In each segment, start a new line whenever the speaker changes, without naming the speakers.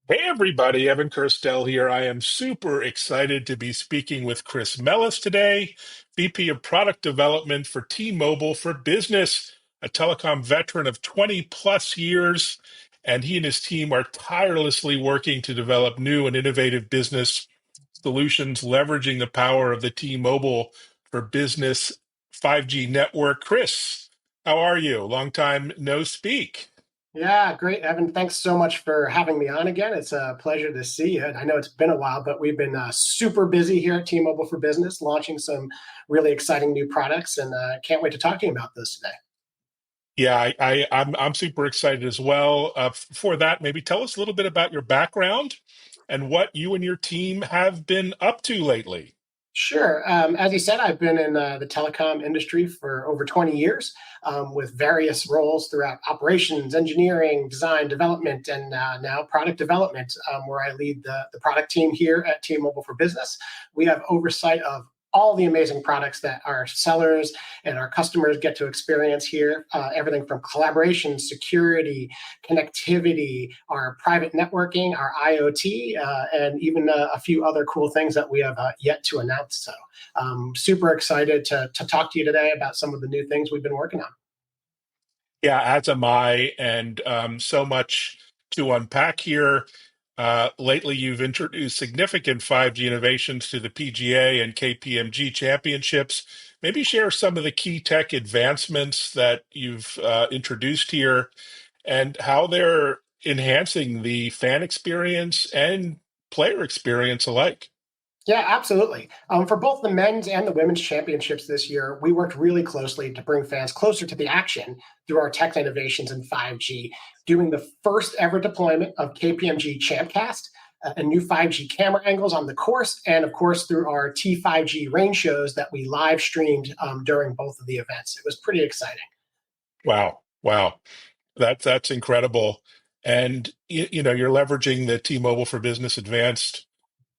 Hey everybody, Evan Kirstel here. I am super excited to be speaking with Chris Melus today, VP of Product Development for T-Mobile for Business, a telecom veteran of 20 plus years. And he and his team are tirelessly working to develop new and innovative business solutions, leveraging the power of the T-Mobile for Business 5G network. Chris, how are you? Long time no speak.
Yeah, great, Evan. Thanks so much for having me on again. It's a pleasure to see you. I know it's been a while, but we've been super busy here at T-Mobile for Business, launching some really exciting new products, and can't wait to talk to you about those today.
Yeah, I'm super excited as well. For that, maybe tell us a little bit about your background and what you and your team have been up to lately.
Sure. As you said, I've been in the telecom industry for over 20 years with various roles throughout operations, engineering, design, development, and now product development, where I lead the product team here at T-Mobile for Business. We have oversight of all the amazing products that our sellers and our customers get to experience here. Everything from collaboration, security, connectivity, our private networking, our IoT, and even a few other cool things that we have yet to announce. So, super excited to talk to you today about some of the new things we've been working on.
Yeah, as am I, and so much to unpack here. Lately, you've introduced significant 5G innovations to the PGA and KPMG championships. Maybe share some of the key tech advancements that you've introduced here and how they're enhancing the fan experience and player experience alike.
Yeah, absolutely. For both the men's and the women's championships this year, we worked really closely to bring fans closer to the action through our tech innovations in 5G, doing the first ever deployment of KPMG Champcast and new 5G camera angles on the course, and of course through our T5G rain shows that we live streamed during both of the events. It was pretty exciting.
Wow, wow, that's incredible. And you're leveraging the T-Mobile for Business Advanced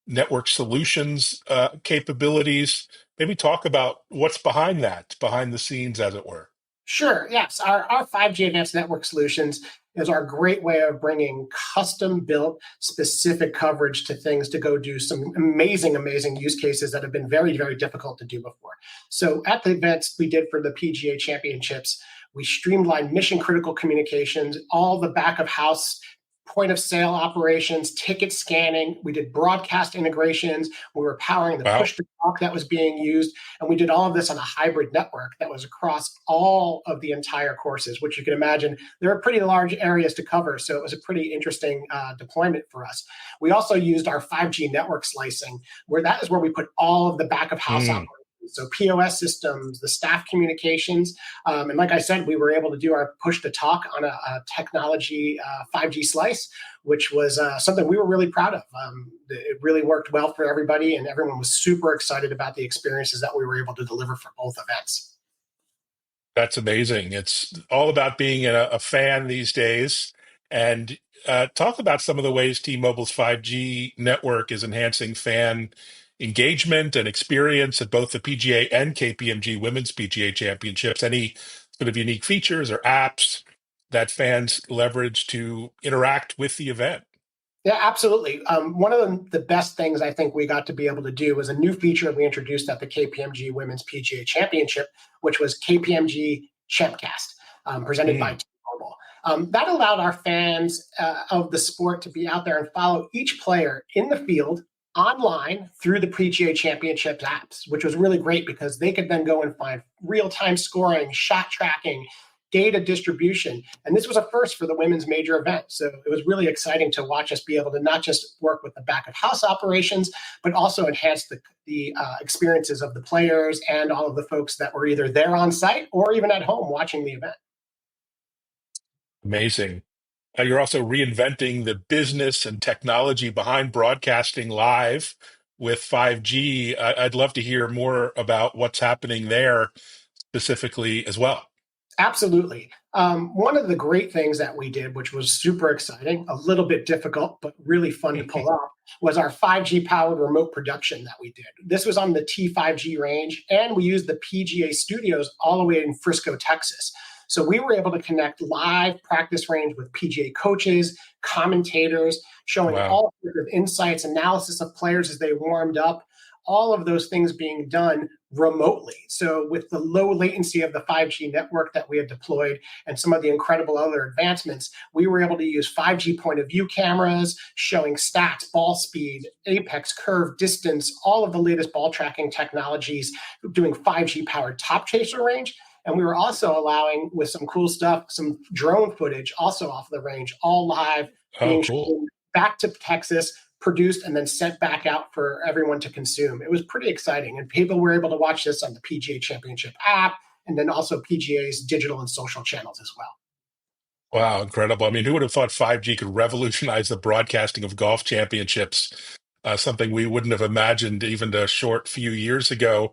Network Solutions capabilities. Maybe talk about what's behind that, behind the scenes, as it were.
Sure. Yes. Our 5G Advanced Network Solutions is our great way of bringing custom built specific coverage to things to go do some amazing, amazing use cases that have been very, very difficult to do before. So at the events we did for the PGA Championships, we streamlined mission critical communications, all the back of house point of sale operations, ticket scanning. We did broadcast integrations. We were powering the
Wow.
push to talk that was being used. And we did all of this on a hybrid network that was across all of the entire courses, which you can imagine there are pretty large areas to cover. So it was a pretty interesting deployment for us. We also used our 5G network slicing, where that is where we put all of the back of house operations. So POS systems, the staff communications, and like I said, we were able to do our push to talk on a technology 5G slice, which was something we were really proud of. It really worked well for everybody, and everyone was super excited about the experiences that we were able to deliver for both events.
That's amazing. It's all about being a fan these days. And talk about some of the ways T-Mobile's 5G network is enhancing fan engagement and experience at both the PGA and KPMG Women's PGA Championships. Any sort of unique features or apps that fans leverage to interact with the event?
Yeah, absolutely. One of the best things I think we got to be able to do was a new feature we introduced at the KPMG Women's PGA Championship, which was KPMG Champcast, presented by
Mm,
T-Mobile. That allowed our fans of the sport to be out there and follow each player in the field online through the PGA Championship apps, which was really great because they could then go and find real-time scoring, shot tracking, data distribution. And this was a first for the women's major event. So it was really exciting to watch us be able to not just work with the back of house operations, but also enhance the experiences of the players and all of the folks that were either there on site or even at home watching the event.
amazing. You're also reinventing the business and technology behind broadcasting live with 5G. I'd love to hear more about what's happening there specifically as well.
Absolutely. One of the great things that we did, which was super exciting, a little bit difficult, but really fun to pull off, was our 5G powered remote production that we did. This was on the T5G range, and we used the PGA studios all the way in Frisco, Texas. So we were able to connect live practice range with PGA coaches, commentators, showing
Wow.
all sorts of insights, analysis of players as they warmed up, all of those things being done remotely. So with the low latency of the 5G network that we had deployed and some of the incredible other advancements, we were able to use 5G point of view cameras showing stats, ball speed, apex, curve, distance, all of the latest ball tracking technologies, doing 5G powered top chaser range. And we were also allowing, with some cool stuff, some drone footage also off the range, all live,
Oh,
being
cool.
shown back to Texas, produced, and then sent back out for everyone to consume. It was pretty exciting. And people were able to watch this on the PGA Championship app, and then also PGA's digital and social channels as well.
Wow, incredible. I mean, who would have thought 5G could revolutionize the broadcasting of golf championships? Something we wouldn't have imagined even a short few years ago.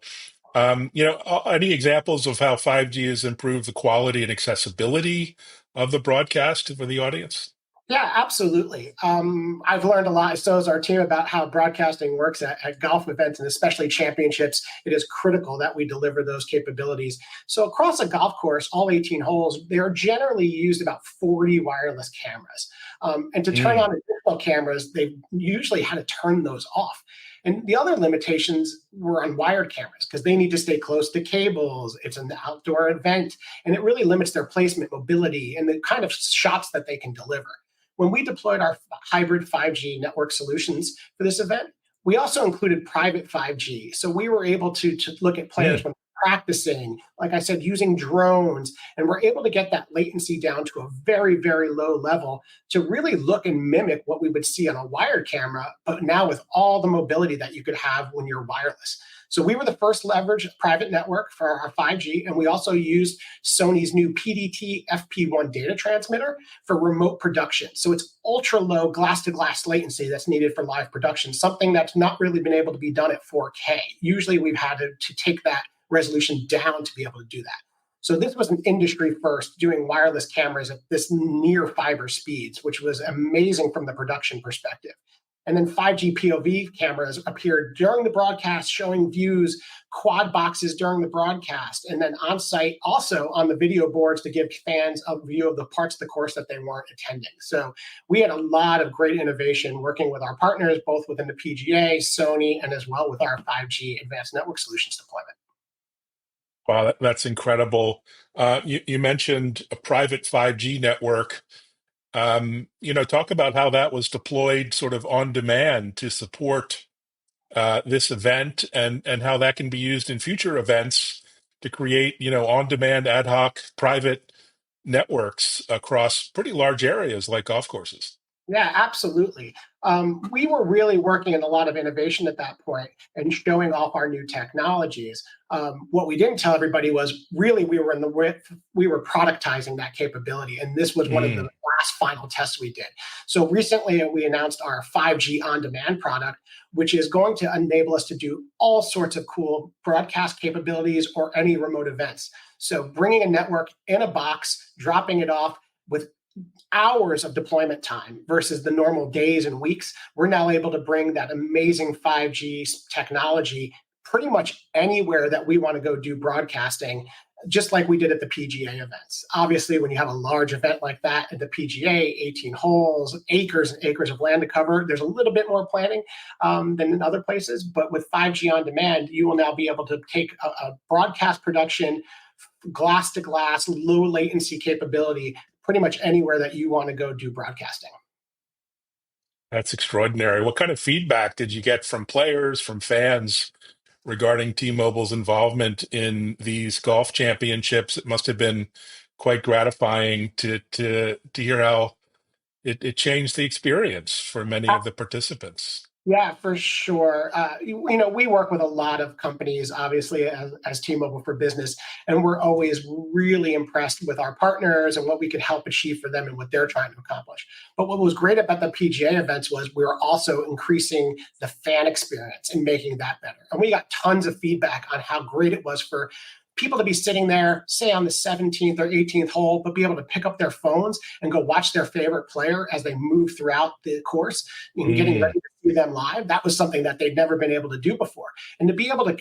Any examples of how 5G has improved the quality and accessibility of the broadcast for the audience?
Yeah, absolutely. I've learned a lot, so has our team, about how broadcasting works at golf events and especially championships. It is critical that we deliver those capabilities. So across a golf course, all 18 holes, they are generally used about 40 wireless cameras. And to turn
Mm,
on additional cameras, they usually had to turn those off. And the other limitations were on wired cameras because they need to stay close to cables. It's an outdoor event, and it really limits their placement, mobility, and the kind of shots that they can deliver. When we deployed our hybrid 5G network solutions for this event, we also included private 5G. So we were able to look at players
mm.
when practicing, like I said, using drones, and we're able to get that latency down to a very, very low level to really look and mimic what we would see on a wired camera, but now with all the mobility that you could have when you're wireless. So we were the first leverage private network for our 5G, and we also used Sony's new PDT FP1 data transmitter for remote production. So it's ultra low glass to glass latency that's needed for live production, something that's not really been able to be done at 4K. Usually we've had to take that resolution down to be able to do that. So this was an industry first, doing wireless cameras at this near fiber speeds, which was amazing from the production perspective. And then 5G POV cameras appeared during the broadcast, showing views, quad boxes during the broadcast, and then on site also on the video boards to give fans a view of the parts of the course that they weren't attending. So we had a lot of great innovation working with our partners, both within the PGA, Sony, and as well with our 5G advanced network solutions deployment.
Wow, that's incredible. You mentioned a private 5G network. Talk about how that was deployed sort of on demand to support this event, and how that can be used in future events to create, on-demand ad hoc private networks across pretty large areas like golf courses.
Yeah, absolutely. We were really working in a lot of innovation at that point and showing off our new technologies. What we didn't tell everybody was really we were productizing that capability, and this was one of the
Mm,
last final tests we did. So recently, we announced our 5G on-demand product, which is going to enable us to do all sorts of cool broadcast capabilities or any remote events. So bringing a network in a box, dropping it off with hours of deployment time versus the normal days and weeks, we're now able to bring that amazing 5G technology pretty much anywhere that we want to go do broadcasting, just like we did at the PGA events. Obviously, when you have a large event like that at the PGA, 18 holes, acres and acres of land to cover, there's a little bit more planning than in other places. But with 5G on demand, you will now be able to take a broadcast production, glass to glass, low latency capability pretty much anywhere that you want to go do broadcasting.
that's extraordinary. What kind of feedback did you get from players, from fans regarding T-Mobile's involvement in these golf championships? It must have been quite gratifying to hear how it changed the experience for many of the participants.
Yeah, for sure. We work with a lot of companies, obviously, as T-Mobile for Business, and we're always really impressed with our partners and what we can help achieve for them and what they're trying to accomplish. But what was great about the PGA events was we were also increasing the fan experience and making that better. And we got tons of feedback on how great it was for people to be sitting there, say on the 17th or 18th hole, but be able to pick up their phones and go watch their favorite player as they move throughout the course and getting ready to see them live. That was something that they'd never been able to do before. And to be able to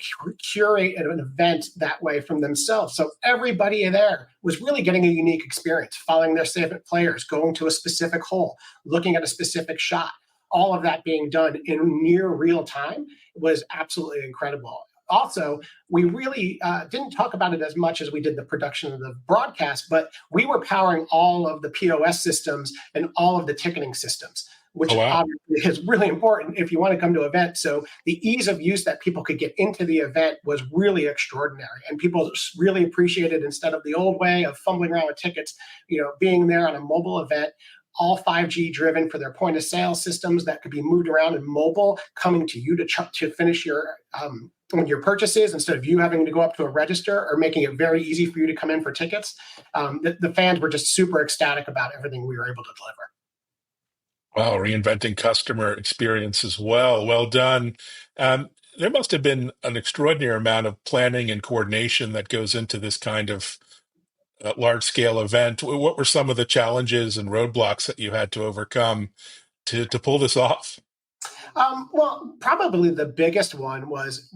curate an event that way from themselves. So everybody there was really getting a unique experience, following their favorite players, going to a specific hole, looking at a specific shot. All of that being done in near real time was absolutely incredible. Also, we really didn't talk about it as much as we did the production of the broadcast, but we were powering all of the POS systems and all of the ticketing systems, which obviously is really important if you want to come to an event. So the ease of use that people could get into the event was really extraordinary. And people really appreciated, instead of the old way of fumbling around with tickets, being there on a mobile event, all 5G driven for their point of sale systems that could be moved around in mobile, coming to you to finish your purchases instead of you having to go up to a register, or making it very easy for you to come in for tickets. The fans were just super ecstatic about everything we were able to deliver.
Wow, reinventing customer experience as well. Well done. There must have been an extraordinary amount of planning and coordination that goes into this kind of large-scale event. What were some of the challenges and roadblocks that you had to overcome to pull this off?
Well, probably the biggest one was,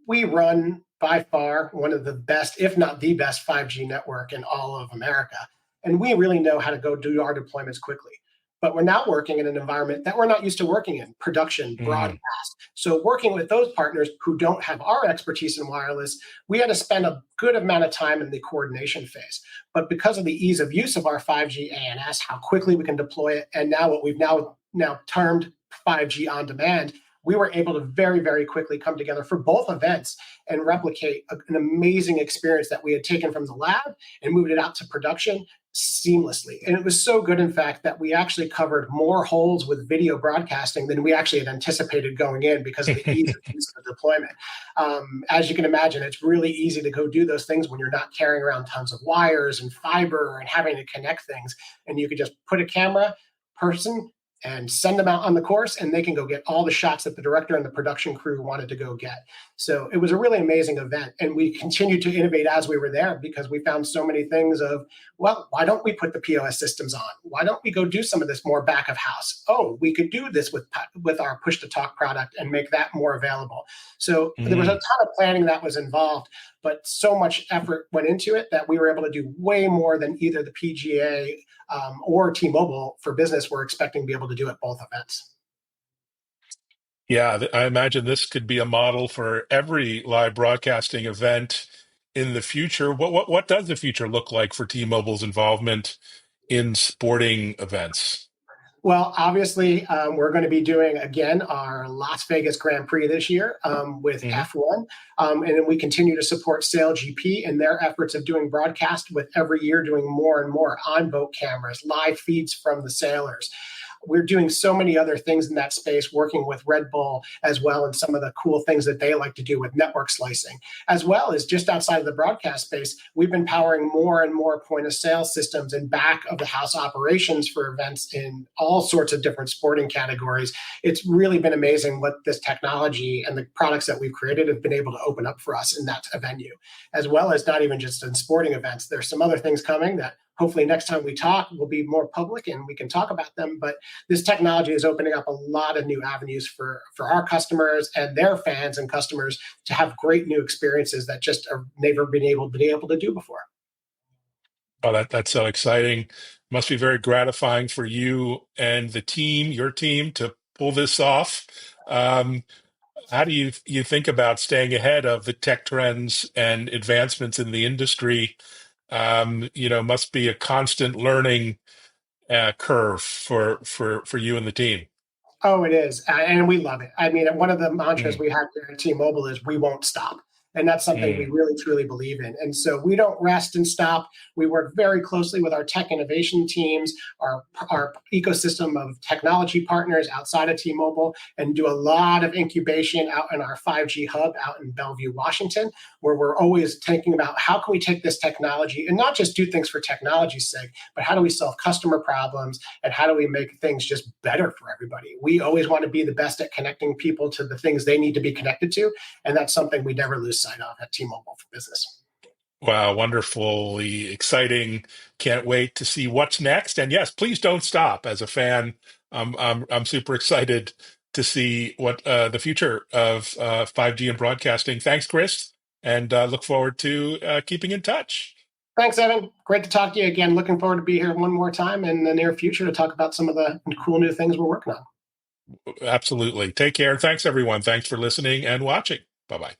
we run by far one of the best, if not the best, 5G network in all of America. And we really know how to go do our deployments quickly. But we're now working in an environment that we're not used to working in, production, broadcast. So working with those partners who don't have our expertise in wireless, we had to spend a good amount of time in the coordination phase. But because of the ease of use of our 5G ANS, how quickly we can deploy it, and now what we've now termed 5G on demand, we were able to very, very quickly come together for both events and replicate an amazing experience that we had taken from the lab and moved it out to production seamlessly. And it was so good, in fact, that we actually covered more holes with video broadcasting than we actually had anticipated going in, because of the ease of use of the deployment. As you can imagine, it's really easy to go do those things when you're not carrying around tons of wires and fiber and having to connect things. And you could just put a camera person and send them out on the course, and they can go get all the shots that the director and the production crew wanted to go get. So it was a really amazing event. And we continued to innovate as we were there, because we found so many things of, well, why don't we put the POS systems on? Why don't we go do some of this more back of house? Oh, we could do this with our push to talk product and make that more available. So there was a ton of planning that was involved, but so much effort went into it that we were able to do way more than either the PGA or T-Mobile for Business were expecting to be able to do at both events.
Yeah, I imagine this could be a model for every live broadcasting event in the future. What does the future look like for T-Mobile's involvement in sporting events?
Well, obviously, we're going to be doing, again, our Las Vegas Grand Prix this year with F1. And then we continue to support SailGP in their efforts of doing broadcast, with every year doing more and more on-boat cameras, live feeds from the sailors. We're doing so many other things in that space, working with Red Bull as well, and some of the cool things that they like to do with network slicing, as well as just outside of the broadcast space. We've been powering more and more point of sale systems and back of the house operations for events in all sorts of different sporting categories. It's really been amazing what this technology and the products that we've created have been able to open up for us in that venue, as well as not even just in sporting events. There's some other things coming that hopefully next time we talk will be more public and we can talk about them. But this technology is opening up a lot of new avenues for our customers and their fans and customers to have great new experiences that just have never been able to do before.
Oh, that's so exciting. Must be very gratifying for you and the team, your team, to pull this off. How do you think about staying ahead of the tech trends and advancements in the industry? Must be a constant learning curve for you and the team.
Oh, it is. And we love it. I mean, one of the mantras we have here at T-Mobile is we won't stop. And that's something we really, truly believe in. And so we don't rest and stop. We work very closely with our tech innovation teams, our ecosystem of technology partners outside of T-Mobile, and do a lot of incubation out in our 5G hub out in Bellevue, Washington, where we're always thinking about how can we take this technology and not just do things for technology's sake, but how do we solve customer problems and how do we make things just better for everybody? We always want to be the best at connecting people to the things they need to be connected to. And that's something we never lose sight of at T-Mobile for Business.
Wow, wonderfully exciting. Can't wait to see what's next. And yes, please don't stop. As a fan, I'm super excited to see what the future of 5G and broadcasting. Thanks, Chris, and look forward to keeping in touch.
Thanks, Evan. Great to talk to you again. Looking forward to be here one more time in the near future to talk about some of the cool new things we're working on.
Absolutely. Take care. Thanks, everyone. Thanks for listening and watching. Bye-bye.